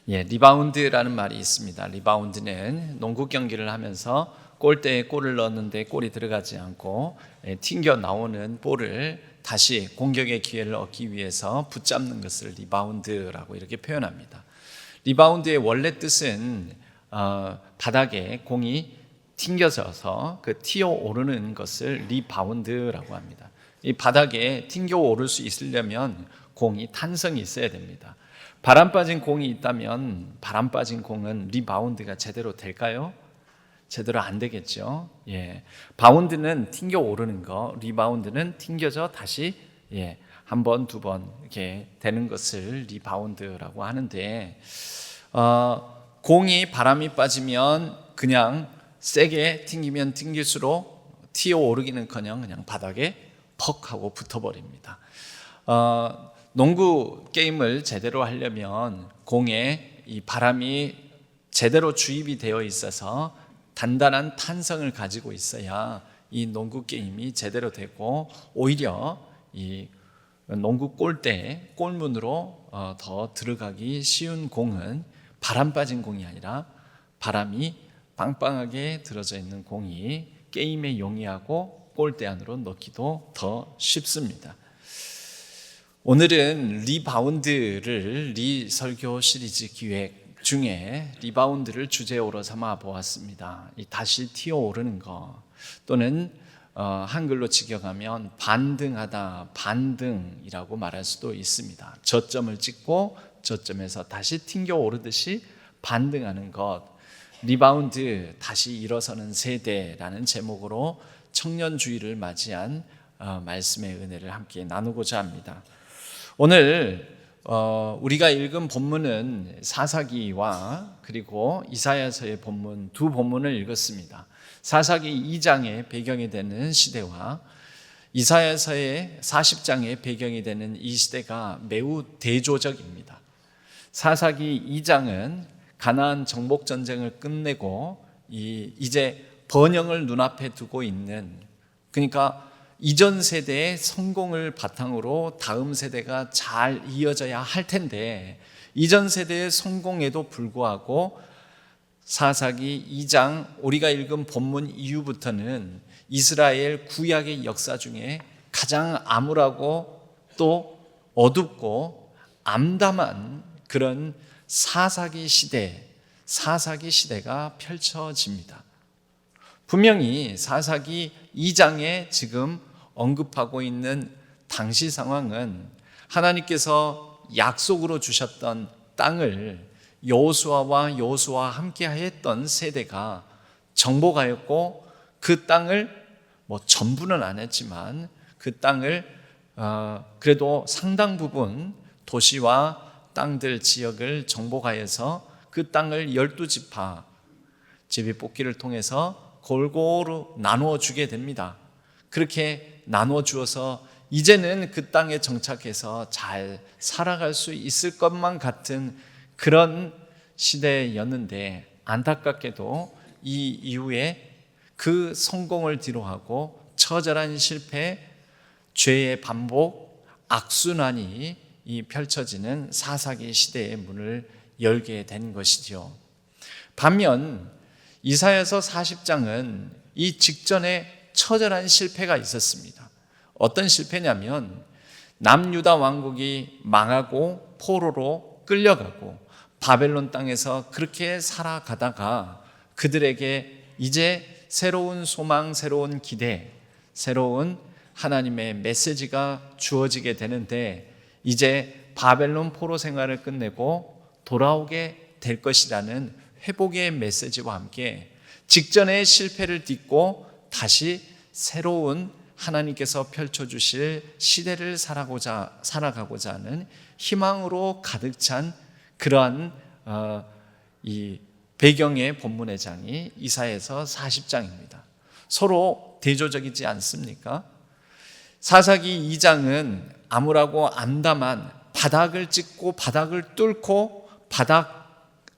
리바운드라는 말이 있습니다. 리바운드는 농구 경기를 하면서 골대에 골을 넣었는데 골이 들어가지 않고 튕겨 나오는 볼을 다시 공격의 기회를 얻기 위해서 붙잡는 것을 리바운드라고 이렇게 표현합니다. 리바운드의 원래 뜻은 바닥에 공이 튕겨져서 그 튀어 오르는 것을 리바운드라고 합니다. 이 바닥에 튕겨 오를 수 있으려면 공이 탄성이 있어야 됩니다. 바람 빠진 공이 있다면 바람 빠진 공은 리바운드가 제대로 될까요? 제대로 안 되겠죠. 바운드는 튕겨 오르는 거, 리바운드는 튕겨져 다시 한 번, 두 번 이렇게 되는 것을 리바운드라고 하는데, 공이 바람이 빠지면 그냥 세게 튕기면 튕길수록 튀어 오르기는커녕 그냥 바닥에 퍽 하고 붙어버립니다. 농구 게임을 제대로 하려면 공에 이 바람이 제대로 주입이 되어 있어서 단단한 탄성을 가지고 있어야 이 농구 게임이 제대로 되고, 오히려 이 농구 골대, 골문으로 더 들어가기 쉬운 공은 바람 빠진 공이 아니라 바람이 빵빵하게 들어져 있는 공이 게임에 용이하고 골대 안으로 넣기도 더 쉽습니다. 오늘은 리바운드를 설교 시리즈 기획 중에 리바운드를 주제어로 삼아 보았습니다. 이 다시 튀어오르는 거, 또는 한글로 직역하면 반등하다, 반등이라고 말할 수도 있습니다. 저점을 찍고 저점에서 다시 튕겨 오르듯이 반등하는 것, 리바운드, 다시 일어서는 세대라는 제목으로 청년주의를 맞이한 말씀의 은혜를 함께 나누고자 합니다. 오늘 우리가 읽은 본문은 사사기와 그리고 이사야서의 본문, 두 본문을 읽었습니다. 사사기 2장의 배경이 되는 시대와 이사야서의 40장의 배경이 되는 이 시대가 매우 대조적입니다. 사사기 2장은 가나안 정복 전쟁을 끝내고 이제 번영을 눈앞에 두고 있는, 그러니까 이전 세대의 성공을 바탕으로 다음 세대가 잘 이어져야 할 텐데, 이전 세대의 성공에도 불구하고 사사기 2장 우리가 읽은 본문 이후부터는 이스라엘 구약의 역사 중에 가장 암울하고 또 어둡고 암담한 그런 사사기 시대가 펼쳐집니다. 분명히 사사기 2장에 지금 언급하고 있는 당시 상황은 하나님께서 약속으로 주셨던 땅을 여호수아와 함께 했던 세대가 정복하였고, 그 땅을 전부는 안 했지만 그 땅을 그래도 상당 부분 도시와 땅들 지역을 정복하여서 그 땅을 12지파 제비뽑기를 통해서 골고루 나누어 주게 됩니다. 그렇게 나누어 주어서 이제는 그 땅에 정착해서 잘 살아갈 수 있을 것만 같은 그런 시대였는데, 안타깝게도 이 이후에 그 성공을 뒤로하고 처절한 실패, 죄의 반복, 악순환이 펼쳐지는 사사기 시대의 문을 열게 된 것이죠. 반면 이사야서 40장은 이 직전에 처절한 실패가 있었습니다. 어떤 실패냐면 남유다 왕국이 망하고 포로로 끌려가고 바벨론 땅에서 그렇게 살아가다가 그들에게 이제 새로운 소망, 새로운 기대, 새로운 하나님의 메시지가 주어지게 되는데, 이제 바벨론 포로 생활을 끝내고 돌아오게 될 것이라는 회복의 메시지와 함께 직전의 실패를 딛고 다시 새로운 하나님께서 펼쳐주실 시대를 살아가고자 하는 희망으로 가득 찬 그러한 이 배경의 본문의 장이 이사야서 40장입니다. 서로 대조적이지 않습니까? 사사기 2장은 암울하고 암담한 바닥을 찍고 바닥을 뚫고 바닥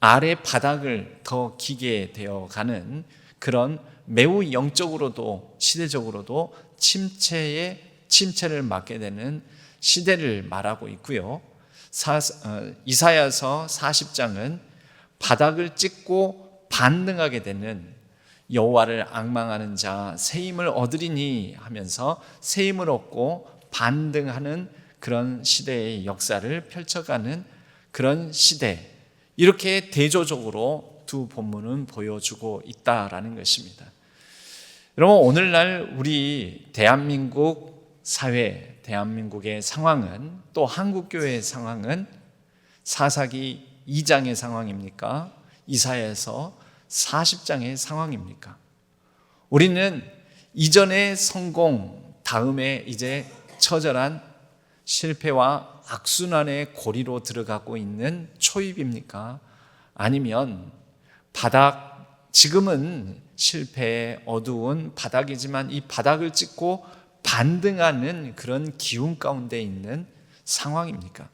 아래 바닥을 더 기게 되어가는 그런 매우 영적으로도 시대적으로도 침체를 맞게 되는 시대를 말하고 있고요. 이사야서 40장은 바닥을 찍고 반등하게 되는 여호와를 앙망하는 자 새 힘을 얻으리니 하면서 새 힘을 얻고 반등하는 그런 시대의 역사를 펼쳐가는 그런 시대, 이렇게 대조적으로 두 본문은 보여주고 있다라는 것입니다. 여러분, 오늘날 우리 대한민국 사회, 대한민국의 상황은, 또 한국교회의 상황은 사사기 2장의 상황입니까? 이사야서 40장의 상황입니까? 우리는 이전의 성공 다음에 이제 처절한 실패와 악순환의 고리로 들어가고 있는 초입입니까? 아니면 지금은 실패의 어두운 바닥이지만 이 바닥을 찍고 반등하는 그런 기운 가운데 있는 상황입니까?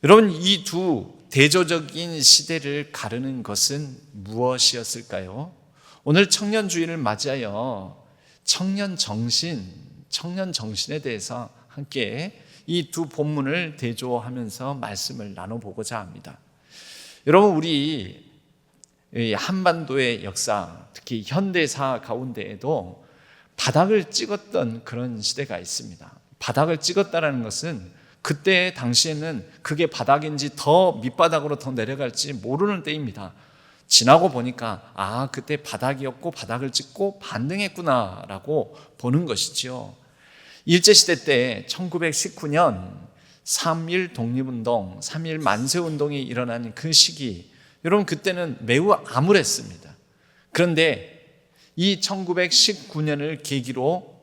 여러분, 이 두 대조적인 시대를 가르는 것은 무엇이었을까요? 오늘 청년주의를 맞이하여 청년 정신에 대해서 함께 이 두 본문을 대조하면서 말씀을 나눠보고자 합니다. 여러분, 우리 한반도의 역사, 특히 현대사 가운데에도 바닥을 찍었던 그런 시대가 있습니다. 바닥을 찍었다는 것은 그때 당시에는 그게 바닥인지 더 밑바닥으로 더 내려갈지 모르는 때입니다. 지나고 보니까 그때 바닥이었고 바닥을 찍고 반등했구나라고 보는 것이지요. 일제시대 때 1919년 3.1 독립운동, 3.1 만세운동이 일어난 그 시기, 여러분 그때는 매우 암울했습니다. 그런데 이 1919년을 계기로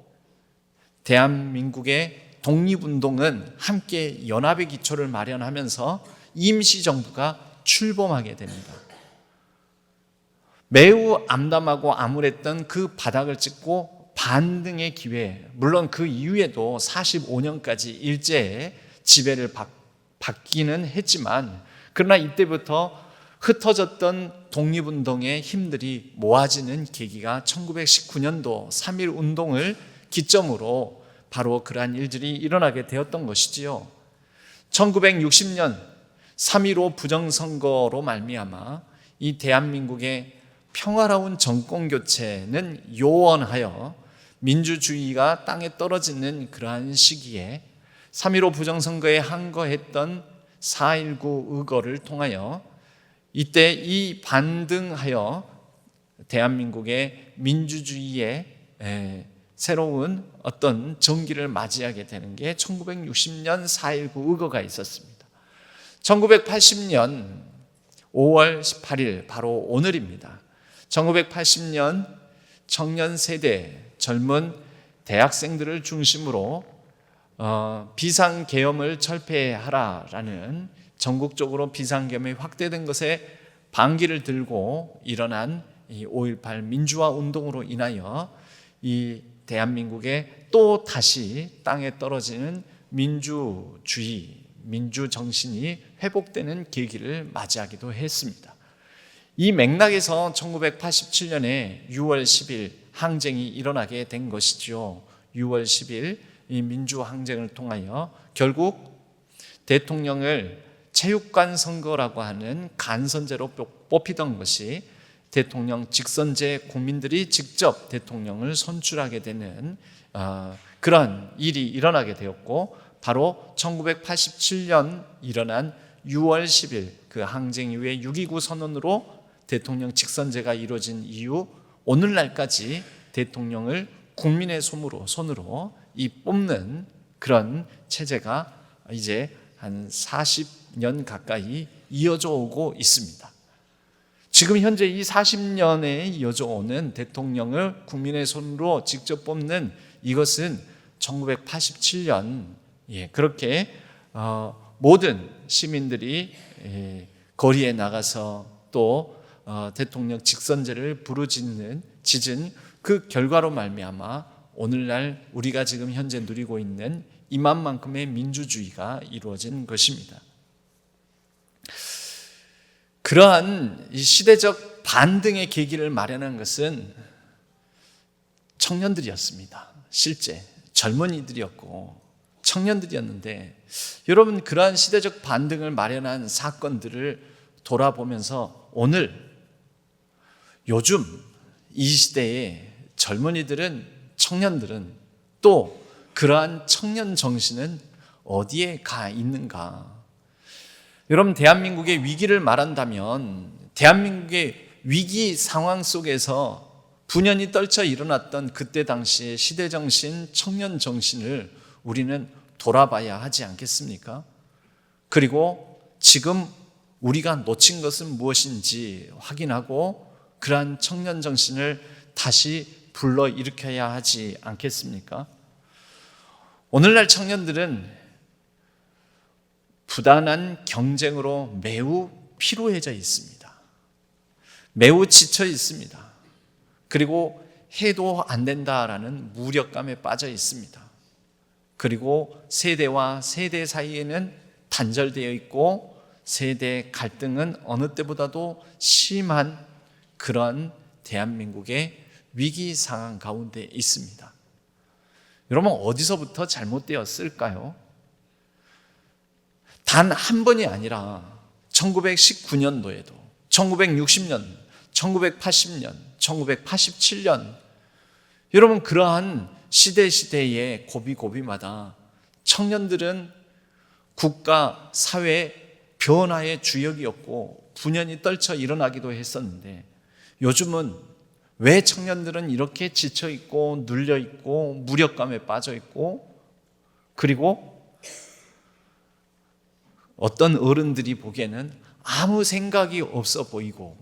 대한민국의 독립운동은 함께 연합의 기초를 마련하면서 임시정부가 출범하게 됩니다. 매우 암담하고 암울했던 그 바닥을 찍고 반등의 기회, 물론 그 이후에도 45년까지 일제의 지배를 받기는 했지만, 그러나 이때부터 흩어졌던 독립운동의 힘들이 모아지는 계기가 1919년도 3.1 운동을 기점으로 바로 그러한 일들이 일어나게 되었던 것이지요. 1960년 3.15 부정선거로 말미암아 이 대한민국의 평화로운 정권교체는 요원하여 민주주의가 땅에 떨어지는 그러한 시기에 3.15 부정선거에 항거했던 4.19 의거를 통하여 이때 이 반등하여 대한민국의 민주주의의 새로운 어떤 전기를 맞이하게 되는 게 1960년 4.19 의거가 있었습니다. 1980년 5월 18일, 바로 오늘입니다. 1980년 청년 세대, 젊은 대학생들을 중심으로 비상계엄을 철폐하라라는, 전국적으로 비상계엄이 확대된 것에 반기를 들고 일어난 이 5.18 민주화 운동으로 인하여 이 대한민국에 또 다시 땅에 떨어지는 민주주의, 민주정신이 회복되는 계기를 맞이하기도 했습니다. 이 맥락에서 1987년에 6월 10일 항쟁이 일어나게 된 것이죠. 6월 10일 이 민주항쟁을 통하여 결국 대통령을 체육관 선거라고 하는 간선제로 뽑히던 것이 대통령 직선제, 국민들이 직접 대통령을 선출하게 되는 그런 일이 일어나게 되었고, 바로 1987년 일어난 6월 10일 그 항쟁 이후에 6.29 선언으로 대통령 직선제가 이루어진 이후 오늘날까지 대통령을 국민의 손으로 이 뽑는 그런 체제가 이제 한 40년 가까이 이어져 오고 있습니다. 지금 현재 이 40년에 이어져 오는 대통령을 국민의 손으로 직접 뽑는 이것은 1987년 그렇게 모든 시민들이 거리에 나가서 또 대통령 직선제를 부르짖은 그 결과로 말미암아 오늘날 우리가 지금 현재 누리고 있는 이만큼의 민주주의가 이루어진 것입니다. 그러한 이 시대적 반등의 계기를 마련한 것은 청년들이었습니다. 실제 젊은이들이었고, 청년들이었는데, 여러분 그러한 시대적 반등을 마련한 사건들을 돌아보면서 오늘 요즘 이 시대의 젊은이들은, 청년들은 또 그러한 청년 정신은 어디에 가 있는가? 여러분, 대한민국의 위기를 말한다면 대한민국의 위기 상황 속에서 분연히 떨쳐 일어났던 그때 당시의 시대정신, 청년 정신을 우리는 돌아봐야 하지 않겠습니까? 그리고 지금 우리가 놓친 것은 무엇인지 확인하고 그러한 청년 정신을 다시 불러일으켜야 하지 않겠습니까? 오늘날 청년들은 부단한 경쟁으로 매우 피로해져 있습니다. 매우 지쳐 있습니다. 그리고 해도 안 된다라는 무력감에 빠져 있습니다. 그리고 세대와 세대 사이에는 단절되어 있고 세대 갈등은 어느 때보다도 심한 그런 대한민국의 위기 상황 가운데 있습니다. 여러분, 어디서부터 잘못되었을까요? 단 한 번이 아니라 1919년도에도 1960년, 1980년, 1987년, 여러분 그러한 시대의 고비마다 청년들은 국가, 사회 변화의 주역이었고 분연히 떨쳐 일어나기도 했었는데, 요즘은 왜 청년들은 이렇게 지쳐있고 눌려있고 무력감에 빠져있고, 그리고 어떤 어른들이 보기에는 아무 생각이 없어 보이고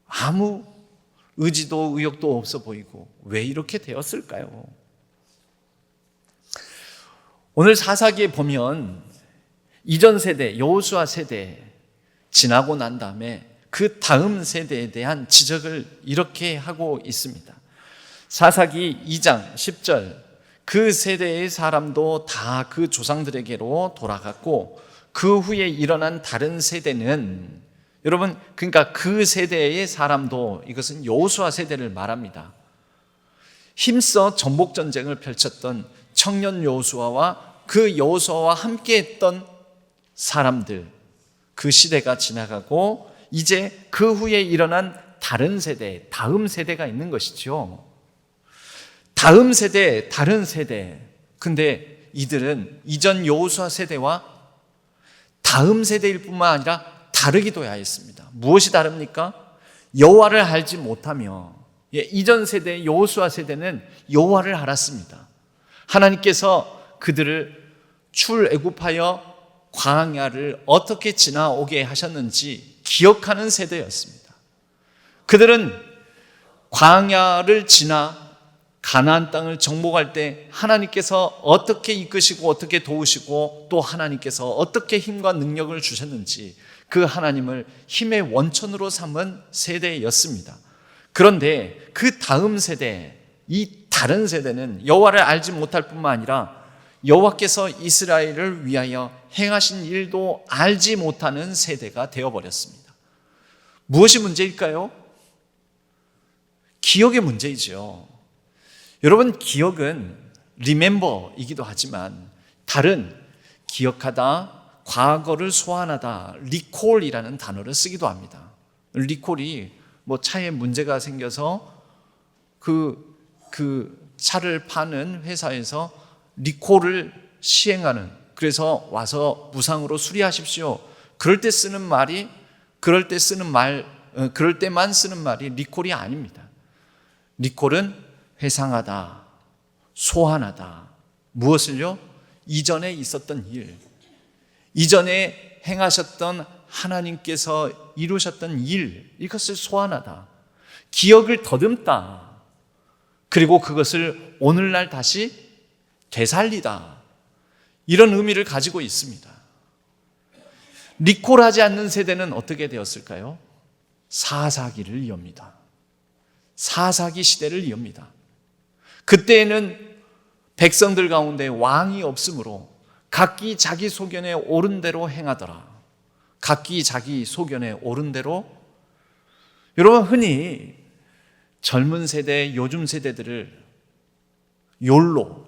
아무 의지도 의욕도 없어 보이고, 왜 이렇게 되었을까요? 오늘 사사기에 보면 이전 세대, 여호수아 세대 지나고 난 다음에 그 다음 세대에 대한 지적을 이렇게 하고 있습니다. 사사기 2장 10절, 그 세대의 사람도 다 그 조상들에게로 돌아갔고 그 후에 일어난 다른 세대는, 여러분 그러니까 그 세대의 사람도, 이것은 여호수아 세대를 말합니다. 힘써 전복전쟁을 펼쳤던 청년 여호수아와 그 여호수아와 함께했던 사람들, 그 시대가 지나가고 이제 그 후에 일어난 다른 세대, 다음 세대가 있는 것이죠. 다음 세대, 다른 세대. 근데 이들은 이전 여호수아 세대와 다음 세대일 뿐만 아니라 다르기도 하였습니다. 무엇이 다릅니까? 여호와를 알지 못하며, 이전 세대 여호수아 세대는 여호와를 알았습니다. 하나님께서 그들을 출애굽하여 광야를 어떻게 지나오게 하셨는지 기억하는 세대였습니다. 그들은 광야를 지나 가나안 땅을 정복할 때 하나님께서 어떻게 이끄시고 어떻게 도우시고 또 하나님께서 어떻게 힘과 능력을 주셨는지 그 하나님을 힘의 원천으로 삼은 세대였습니다. 그런데 그 다음 세대, 이 다른 세대는 여호와를 알지 못할 뿐만 아니라 여호와께서 이스라엘을 위하여 행하신 일도 알지 못하는 세대가 되어버렸습니다. 무엇이 문제일까요? 기억의 문제이죠. 여러분, 기억은 remember이기도 하지만 다른 기억하다, 과거를 소환하다, recall이라는 단어를 쓰기도 합니다. recall이 차에 문제가 생겨서 그 차를 파는 회사에서 리콜을 시행하는, 그래서 와서 무상으로 수리하십시오. 그럴 때 쓰는 말이, 그럴 때만 쓰는 말이 리콜이 아닙니다. 리콜은 회상하다, 소환하다. 무엇을요? 이전에 있었던 일, 이전에 행하셨던 하나님께서 이루셨던 일, 이것을 소환하다, 기억을 더듬다, 그리고 그것을 오늘날 다시 되살리다, 이런 의미를 가지고 있습니다. 리콜하지 않는 세대는 어떻게 되었을까요? 사사기를 이어입니다. 사사기 시대를 이어입니다. 그때에는 백성들 가운데 왕이 없으므로 각기 자기 소견에 옳은 대로 행하더라. 각기 자기 소견에 옳은 대로. 여러분, 흔히 젊은 세대, 요즘 세대들을 욜로,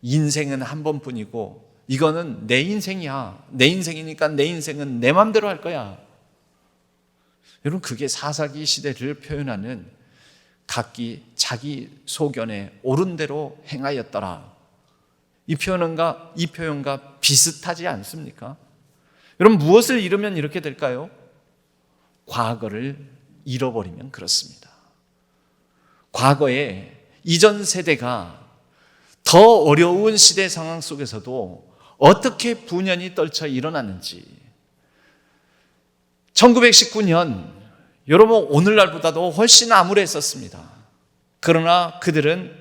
인생은 한 번뿐이고 이거는 내 인생이야. 내 인생이니까 내 인생은 내 맘대로 할 거야. 여러분, 그게 사사기 시대를 표현하는 각기 자기 소견에 옳은 대로 행하였더라. 이 표현과 비슷하지 않습니까? 여러분, 무엇을 잃으면 이렇게 될까요? 과거를 잃어버리면 그렇습니다. 과거에 이전 세대가 더 어려운 시대 상황 속에서도 어떻게 분연히 떨쳐 일어났는지, 1919년 여러분 오늘날보다도 훨씬 암울했었습니다. 그러나 그들은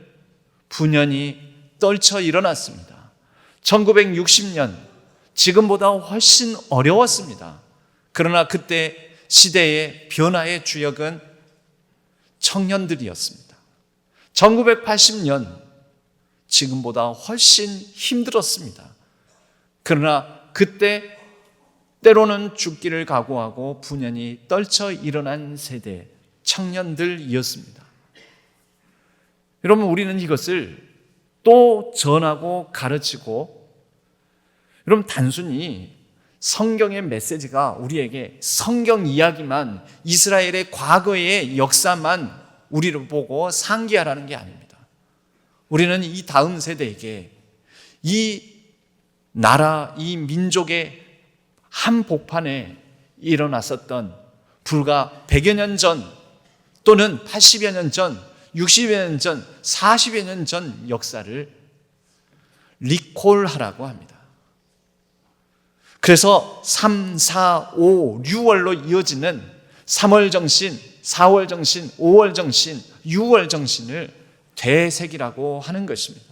분연히 떨쳐 일어났습니다. 1960년 지금보다 훨씬 어려웠습니다. 그러나 그때 시대의 변화의 주역은 청년들이었습니다. 1980년 지금보다 훨씬 힘들었습니다. 그러나 그때 때로는 죽기를 각오하고 분연히 떨쳐 일어난 세대 청년들이었습니다. 여러분, 우리는 이것을 또 전하고 가르치고, 여러분, 단순히 성경의 메시지가 우리에게 성경 이야기만, 이스라엘의 과거의 역사만 우리를 보고 상기하라는 게 아닙니다. 우리는 이 다음 세대에게 이 나라, 이 민족의 한복판에 일어났었던 불과 100여 년 전 또는 80여 년 전, 60여 년 전, 40여 년 전 역사를 리콜하라고 합니다. 그래서 3, 4, 5, 6월로 이어지는 3월 정신, 4월 정신, 5월 정신, 6월 정신을 되새기라고 하는 것입니다.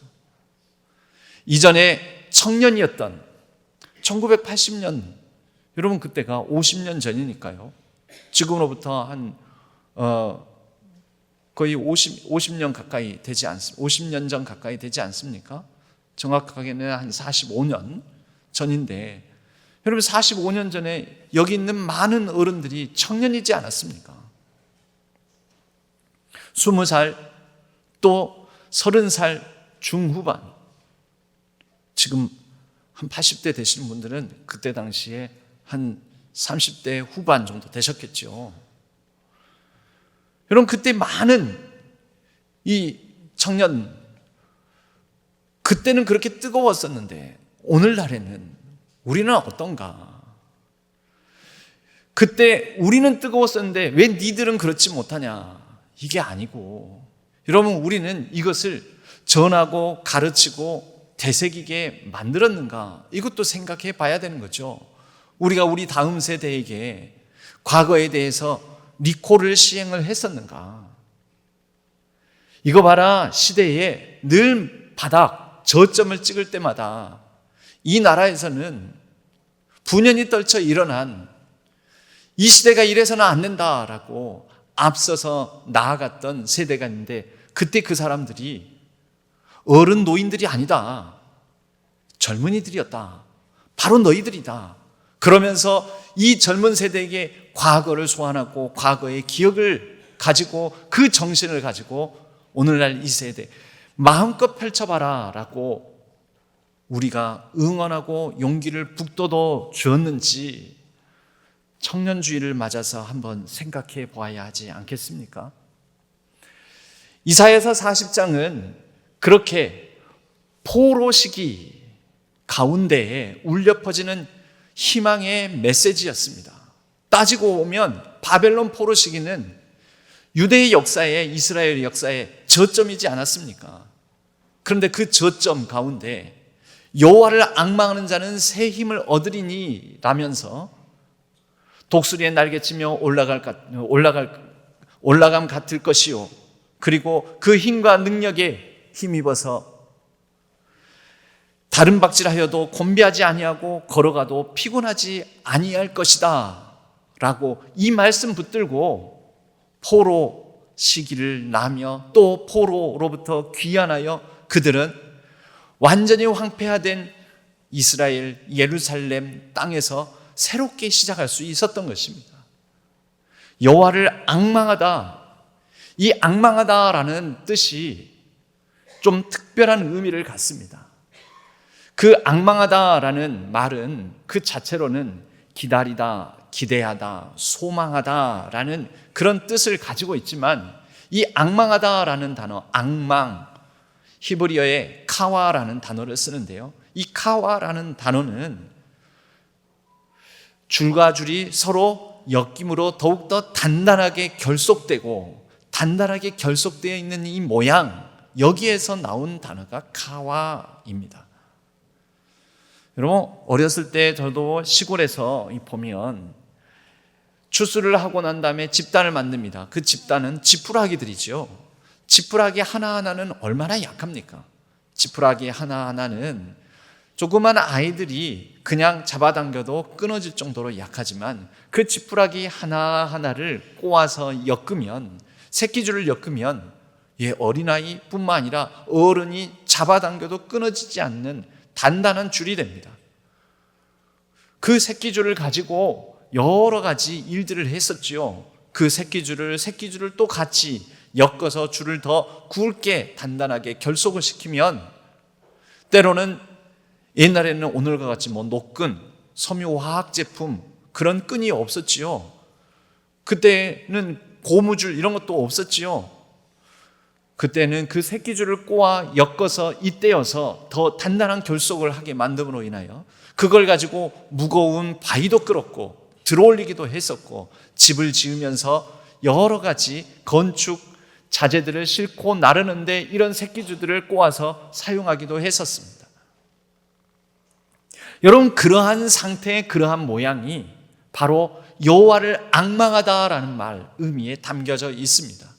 이전에 청년이었던 1980년, 여러분 그때가 50년 전이니까요. 지금으로부터 한 거의 50년 가까이 되지 않습니까? 50년 전 가까이 되지 않습니까? 정확하게는 한 45년 전인데, 여러분 45년 전에 여기 있는 많은 어른들이 청년이지 않았습니까? 20살 또 30살 중후반, 지금 한 80대 되시는 분들은 그때 당시에 한 30대 후반 정도 되셨겠죠. 여러분, 그때 많은 이 청년, 그때는 그렇게 뜨거웠었는데 오늘날에는 우리는 어떤가? 그때 우리는 뜨거웠었는데 왜 니들은 그렇지 못하냐? 이게 아니고, 여러분, 우리는 이것을 전하고 가르치고 되새기게 만들었는가? 이것도 생각해 봐야 되는 거죠. 우리가 우리 다음 세대에게 과거에 대해서 리콜을 시행을 했었는가? 이거 봐라, 시대에 늘 바닥, 저점을 찍을 때마다 이 나라에서는 분연히 떨쳐 일어난, 이 시대가 이래서는 안 된다라고 앞서서 나아갔던 세대가 있는데, 그때 그 사람들이 어른 노인들이 아니다, 젊은이들이었다, 바로 너희들이다. 그러면서 이 젊은 세대에게 과거를 소환하고 과거의 기억을 가지고 그 정신을 가지고 오늘날 이 세대 마음껏 펼쳐봐라 라고 우리가 응원하고 용기를 북돋워 주었는지 청년주의를 맞아서 한번 생각해 보아야 하지 않겠습니까? 이사야서 40장은 그렇게 포로 시기 가운데에 울려 퍼지는 희망의 메시지였습니다. 따지고 보면 바벨론 포로 시기는 유대의 역사에, 이스라엘 역사에 저점이지 않았습니까? 그런데 그 저점 가운데 여호와를 앙망하는 자는 새 힘을 얻으리니 라면서 독수리의 날개치며 올라감 같을 것이요, 그리고 그 힘과 능력에 힘입어서 다른 박질하여도 곤비하지 아니하고 걸어가도 피곤하지 아니할 것이다 라고 이 말씀 붙들고 포로 시기를 나며 또 포로로부터 귀환하여 그들은 완전히 황폐화된 이스라엘 예루살렘 땅에서 새롭게 시작할 수 있었던 것입니다. 여호와를 앙망하다, 이 앙망하다라는 뜻이 좀 특별한 의미를 갖습니다. 그 앙망하다라는 말은 그 자체로는 기다리다, 기대하다, 소망하다라는 그런 뜻을 가지고 있지만, 이 앙망하다라는 단어, 앙망, 히브리어의 카와라는 단어를 쓰는데요, 이 카와라는 단어는 줄과 줄이 서로 엮임으로 더욱더 단단하게 결속되고, 단단하게 결속되어 있는 이 모양, 여기에서 나온 단어가 카와입니다. 여러분, 어렸을 때 저도 시골에서 보면 추수를 하고 난 다음에 집단을 만듭니다. 그 집단은 지푸라기들이죠. 지푸라기 하나하나는 얼마나 약합니까? 지푸라기 하나하나는 조그만 아이들이 그냥 잡아당겨도 끊어질 정도로 약하지만, 그 지푸라기 하나하나를 꼬아서 엮으면, 새끼줄을 엮으면 어린아이뿐만 아니라 어른이 잡아당겨도 끊어지지 않는 단단한 줄이 됩니다. 그 새끼줄을 가지고 여러 가지 일들을 했었지요. 그 새끼줄을 또 같이 엮어서 줄을 더 굵게 단단하게 결속을 시키면, 때로는 옛날에는 오늘과 같이 녹근, 섬유화학 제품 그런 끈이 없었지요. 그때는 고무줄 이런 것도 없었지요. 그때는 그 새끼줄을 꼬아 엮어서 잇대어서 더 단단한 결속을 하게 만듦으로 인하여 그걸 가지고 무거운 바위도 끌었고 들어올리기도 했었고, 집을 지으면서 여러 가지 건축 자재들을 싣고 나르는데 이런 새끼줄들을 꼬아서 사용하기도 했었습니다. 여러분, 그러한 상태의 그러한 모양이 바로 여호와를 앙망하다라는 말 의미에 담겨져 있습니다.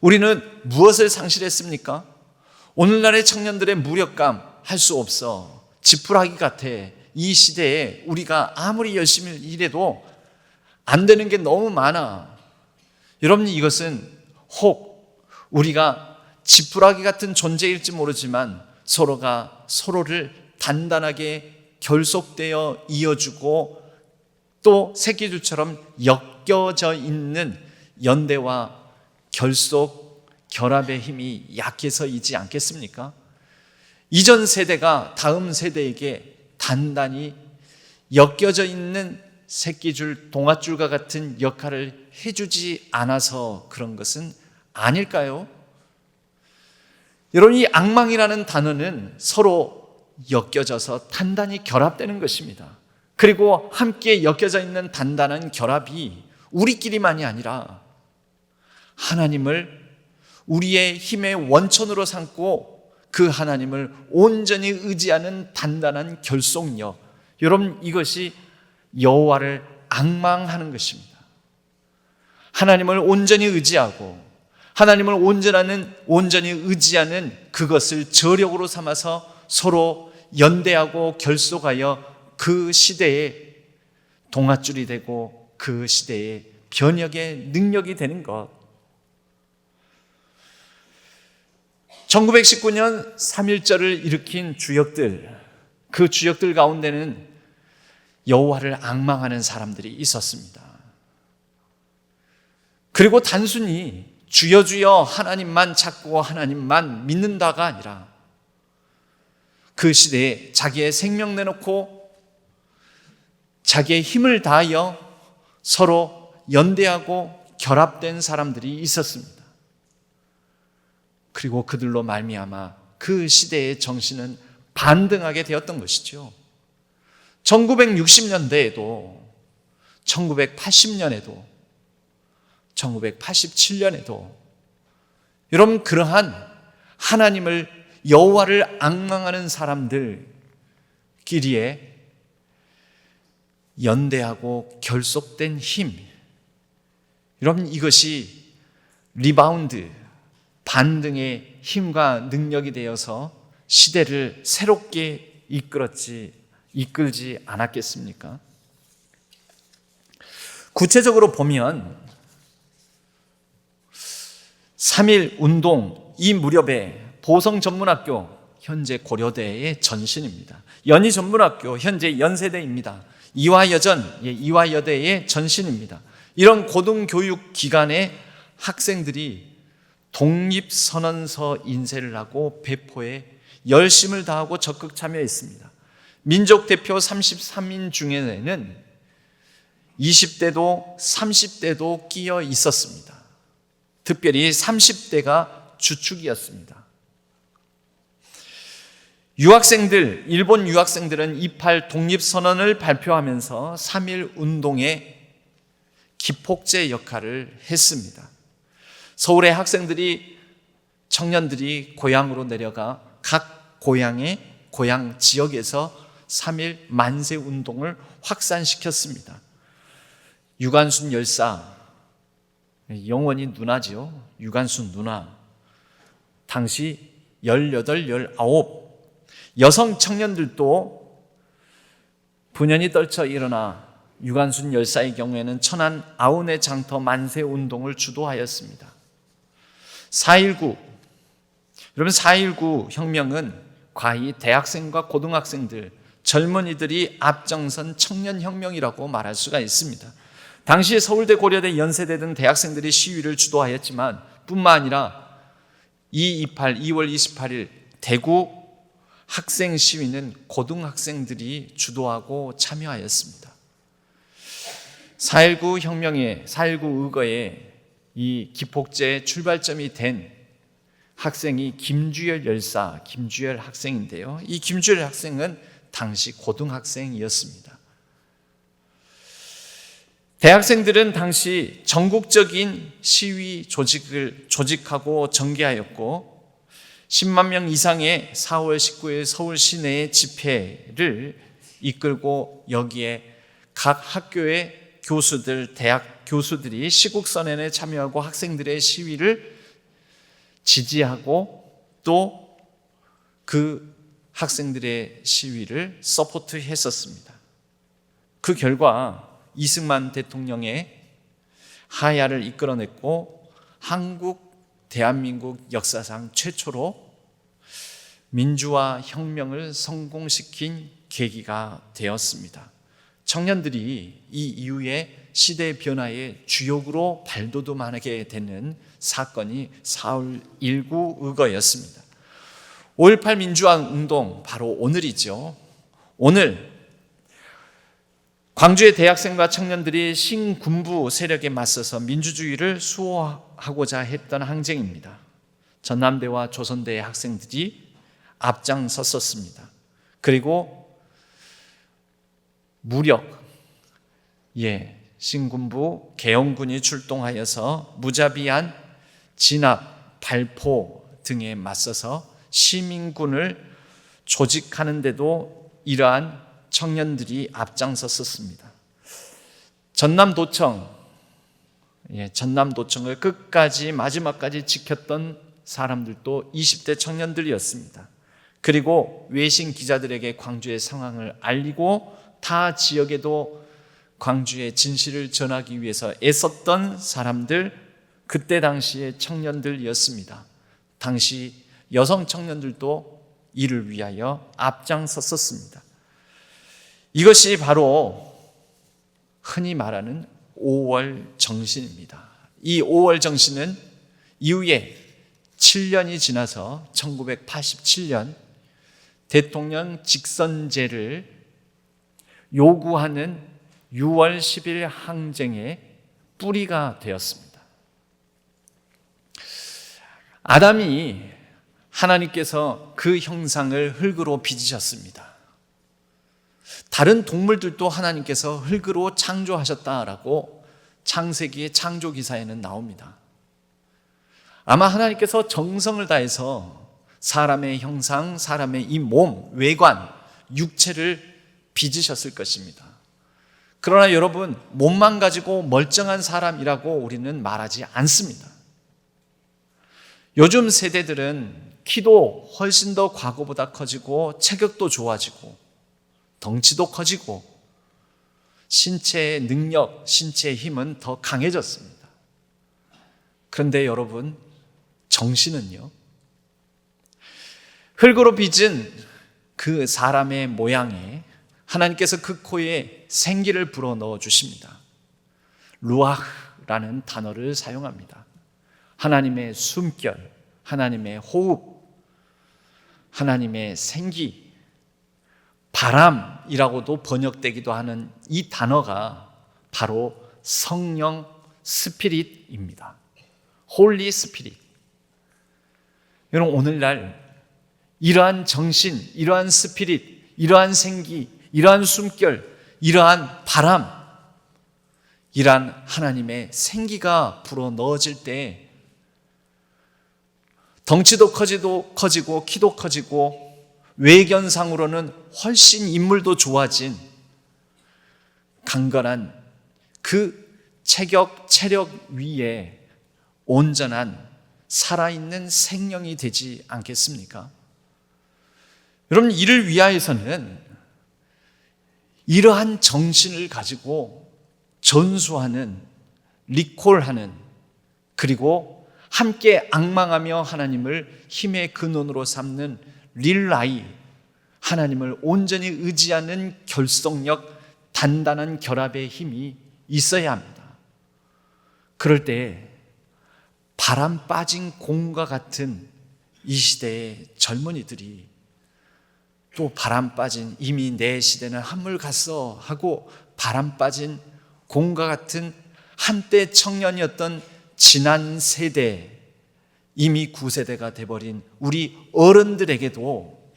우리는 무엇을 상실했습니까? 오늘날의 청년들의 무력감, 할 수 없어, 지푸라기 같아. 이 시대에 우리가 아무리 열심히 일해도 안 되는 게 너무 많아. 여러분, 이것은 혹 우리가 지푸라기 같은 존재일지 모르지만 서로가 서로를 단단하게 결속되어 이어주고 또 새끼줄처럼 엮여져 있는 연대와 결속, 결합의 힘이 약해서이지 않겠습니까? 이전 세대가 다음 세대에게 단단히 엮여져 있는 새끼줄, 동아줄과 같은 역할을 해주지 않아서 그런 것은 아닐까요? 여러분, 이 앙망이라는 단어는 서로 엮여져서 단단히 결합되는 것입니다. 그리고 함께 엮여져 있는 단단한 결합이 우리끼리만이 아니라 하나님을 우리의 힘의 원천으로 삼고 그 하나님을 온전히 의지하는 단단한 결속력, 여러분, 이것이 여호와를 앙망하는 것입니다. 하나님을 온전히 의지하고 하나님을 온전히 의지하는 그것을 저력으로 삼아서 서로 연대하고 결속하여 그 시대의 동아줄이 되고 그 시대의 변혁의 능력이 되는 것. 1919년 3.1절을 일으킨 주역들, 그 주역들 가운데는 여호와를 앙망하는 사람들이 있었습니다. 그리고 단순히 주여 주여 하나님만 찾고 하나님만 믿는다가 아니라 그 시대에 자기의 생명 내놓고 자기의 힘을 다하여 서로 연대하고 결합된 사람들이 있었습니다. 그리고 그들로 말미암아 그 시대의 정신은 반등하게 되었던 것이죠. 1960년대에도 1980년에도 1987년에도 여러분, 그러한 하나님을, 여호와를 앙망하는 사람들끼리에 연대하고 결속된 힘, 여러분, 이것이 리바운드, 반등의 힘과 능력이 되어서 시대를 새롭게 이끌지 않았겠습니까? 구체적으로 보면 3.1 운동 이 무렵에 보성전문학교, 현재 고려대의 전신입니다. 연희전문학교, 현재 연세대입니다. 이화여전, 이화여대의 전신입니다. 이런 고등교육 기관의 학생들이 독립선언서 인쇄를 하고 배포해 열심을 다하고 적극 참여했습니다. 민족 대표 33인 중에는 20대도 30대도 끼어 있었습니다. 특별히 30대가 주축이었습니다. 일본 유학생들은 28 독립선언을 발표하면서 3.1 운동의 기폭제 역할을 했습니다. 서울의 청년들이 고향으로 내려가 각 고향 지역에서 3.1 만세 운동을 확산시켰습니다. 유관순 열사, 영원히 누나지요. 유관순 누나. 당시 18, 19 여성 청년들도 분연히 떨쳐 일어나 유관순 열사의 경우에는 천안 아우네 장터 만세 운동을 주도하였습니다. 4.19 여러분 4.19 혁명은 과히 대학생과 고등학생들, 젊은이들이 앞장선 청년혁명이라고 말할 수가 있습니다. 당시 서울대, 고려대, 연세대 등 대학생들이 시위를 주도하였지만 뿐만 아니라 2.28 2월 28일 대구 학생 시위는 고등학생들이 주도하고 참여하였습니다. 4.19 혁명의 4.19 의거의 이 기폭제의 출발점이 된 학생이 김주열 열사, 김주열 학생인데요. 이 김주열 학생은 당시 고등학생이었습니다. 대학생들은 당시 전국적인 시위 조직하고 전개하였고 10만 명 이상의 4월 19일 서울 시내의 집회를 이끌고 여기에 각 학교의 교수들, 대학 교수들이 시국선언에 참여하고 학생들의 시위를 지지하고 또 그 학생들의 시위를 서포트했었습니다. 그 결과 이승만 대통령의 하야를 이끌어냈고 대한민국 역사상 최초로 민주화 혁명을 성공시킨 계기가 되었습니다. 청년들이 이 이후에 시대 변화의 주역으로 발돋움하게 되는 사건이 4.19 의거였습니다. 5.18 민주화 운동 바로 오늘이죠. 오늘 광주의 대학생과 청년들이 신군부 세력에 맞서서 민주주의를 수호하고자 했던 항쟁입니다. 전남대와 조선대의 학생들이 앞장섰었습니다. 그리고 신군부 계엄군이 출동하여서 무자비한 진압, 발포 등에 맞서서 시민군을 조직하는데도 이러한 청년들이 앞장섰었습니다. 전남도청을 끝까지 마지막까지 지켰던 사람들도 20대 청년들이었습니다. 그리고 외신 기자들에게 광주의 상황을 알리고 타 지역에도 광주의 진실을 전하기 위해서 애썼던 사람들, 그때 당시의 청년들이었습니다. 당시 여성 청년들도 이를 위하여 앞장섰었습니다. 이것이 바로 흔히 말하는 5월 정신입니다. 이 5월 정신은 이후에 7년이 지나서 1987년 대통령 직선제를 요구하는 6월 10일 항쟁의 뿌리가 되었습니다. 아담이 하나님께서 그 형상을 흙으로 빚으셨습니다. 다른 동물들도 하나님께서 흙으로 창조하셨다라고 창세기의 창조기사에는 나옵니다. 아마 하나님께서 정성을 다해서 사람의 형상, 사람의 이 몸, 외관, 육체를 빚으셨을 것입니다. 그러나 여러분, 몸만 가지고 멀쩡한 사람이라고 우리는 말하지 않습니다. 요즘 세대들은 키도 훨씬 더 과거보다 커지고 체격도 좋아지고 덩치도 커지고 신체의 능력, 신체의 힘은 더 강해졌습니다. 그런데 여러분, 정신은요? 흙으로 빚은 그 사람의 모양에 하나님께서 그 코에 생기를 불어넣어 주십니다. 루아흐라는 단어를 사용합니다. 하나님의 숨결, 하나님의 호흡, 하나님의 생기, 바람이라고도 번역되기도 하는 이 단어가 바로 성령 스피릿입니다. 홀리 스피릿. 여러분, 오늘날 이러한 정신, 이러한 스피릿, 이러한 생기, 이러한 숨결, 이러한 바람, 이러한 하나님의 생기가 불어 넣어질 때 덩치도 커지고 키도 커지고 외견상으로는 훨씬 인물도 좋아진 강건한 그 체력 위에 온전한 살아있는 생명이 되지 않겠습니까? 여러분, 이를 위하여서는 이러한 정신을 가지고 전수하는, 리콜하는, 그리고 함께 앙망하며 하나님을 힘의 근원으로 삼는 릴라이, 하나님을 온전히 의지하는 결속력, 단단한 결합의 힘이 있어야 합니다. 그럴 때 바람 빠진 공과 같은 이 시대의 젊은이들이 또 바람 빠진, 이미 내 시대는 한물 갔어 하고 바람 빠진 공과 같은 한때 청년이었던 지난 세대, 이미 9세대가 돼버린 우리 어른들에게도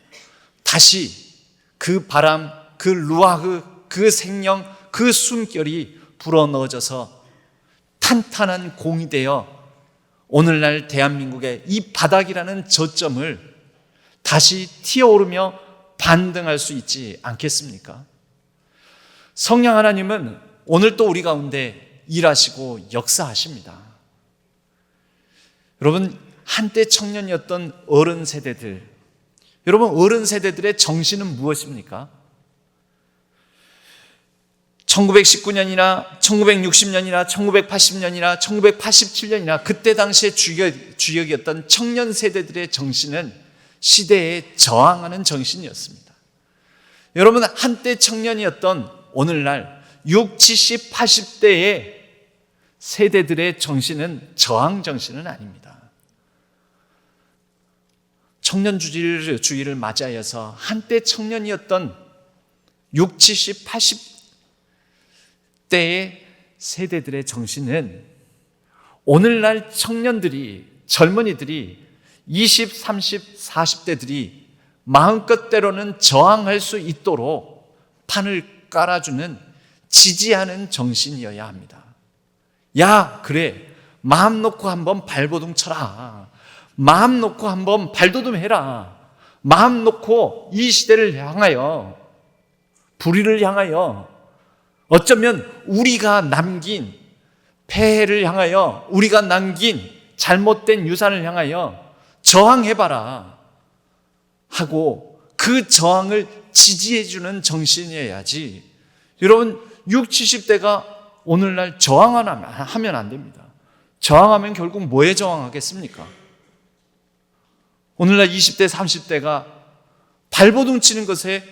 다시 그 바람, 그 루아흐, 그 생명, 그 숨결이 불어넣어져서 탄탄한 공이 되어 오늘날 대한민국의 이 바닥이라는 저점을 다시 튀어오르며 반등할 수 있지 않겠습니까? 성령 하나님은 오늘 또 우리 가운데 일하시고 역사하십니다. 여러분, 한때 청년이었던 어른 세대들, 여러분, 어른 세대들의 정신은 무엇입니까? 1919년이나 1960년이나 1980년이나 1987년이나 그때 당시에 주역이었던 청년 세대들의 정신은 시대에 저항하는 정신이었습니다. 여러분, 한때 청년이었던 오늘날 60, 70, 80대의 세대들의 정신은 저항 정신은 아닙니다. 청년주의를 맞이하여서 한때 청년이었던 60, 70, 80대의 세대들의 정신은 오늘날 청년들이, 젊은이들이 20, 30, 40대들이 마음껏 때로는 저항할 수 있도록 판을 깔아주는, 지지하는 정신이어야 합니다. 야, 그래, 마음 놓고 한번 발버둥 쳐라. 마음 놓고 한번 발돋움해라. 마음 놓고 이 시대를 향하여, 불의를 향하여, 어쩌면 우리가 남긴 폐해를 향하여, 우리가 남긴 잘못된 유산을 향하여 저항해봐라 하고 그 저항을 지지해주는 정신이어야지. 여러분, 60, 70대가 오늘날 저항하면 안 됩니다. 저항하면 결국 뭐에 저항하겠습니까? 오늘날 20대, 30대가 발버둥 치는 것에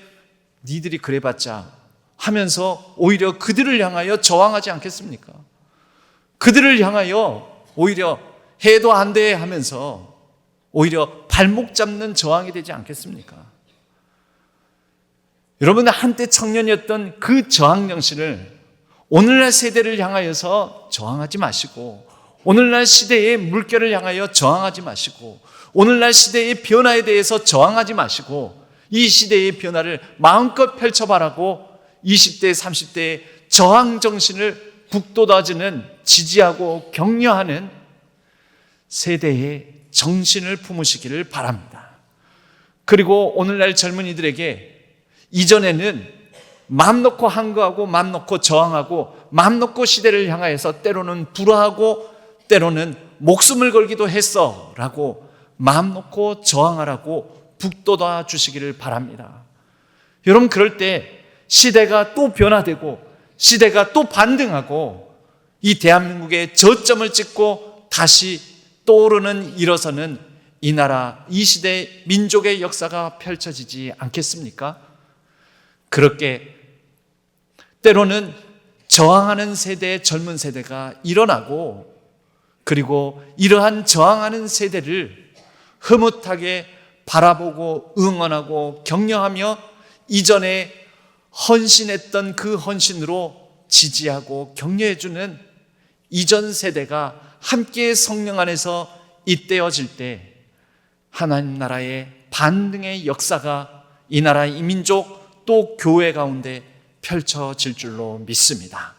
니들이 그래봤자 하면서 오히려 그들을 향하여 저항하지 않겠습니까? 그들을 향하여 오히려 해도 안 돼 하면서 오히려 발목 잡는 저항이 되지 않겠습니까? 여러분, 한때 청년이었던 그 저항 정신을 오늘날 세대를 향하여서 저항하지 마시고, 오늘날 시대의 물결을 향하여 저항하지 마시고, 오늘날 시대의 변화에 대해서 저항하지 마시고, 이 시대의 변화를 마음껏 펼쳐봐라고 20대, 30대의 저항 정신을 북돋아주는, 지지하고 격려하는 세대의 정신을 품으시기를 바랍니다. 그리고 오늘날 젊은이들에게 이전에는 마음 놓고 항거하고 마음 놓고 저항하고 마음 놓고 시대를 향하여서 때로는 불화하고 때로는 목숨을 걸기도 했어 라고 마음 놓고 저항하라고 북돋아 주시기를 바랍니다. 여러분, 그럴 때 시대가 또 변화되고 시대가 또 반등하고 이 대한민국의 저점을 찍고 다시 떠오르는, 일어서는 이 나라, 이 시대의 민족의 역사가 펼쳐지지 않겠습니까? 그렇게 때로는 저항하는 세대의 젊은 세대가 일어나고, 그리고 이러한 저항하는 세대를 흐뭇하게 바라보고 응원하고 격려하며 이전에 헌신했던 그 헌신으로 지지하고 격려해주는 이전 세대가 함께 성령 안에서 잇대어질 때 하나님 나라의 반등의 역사가 이 나라 이 민족 또 교회 가운데 펼쳐질 줄로 믿습니다.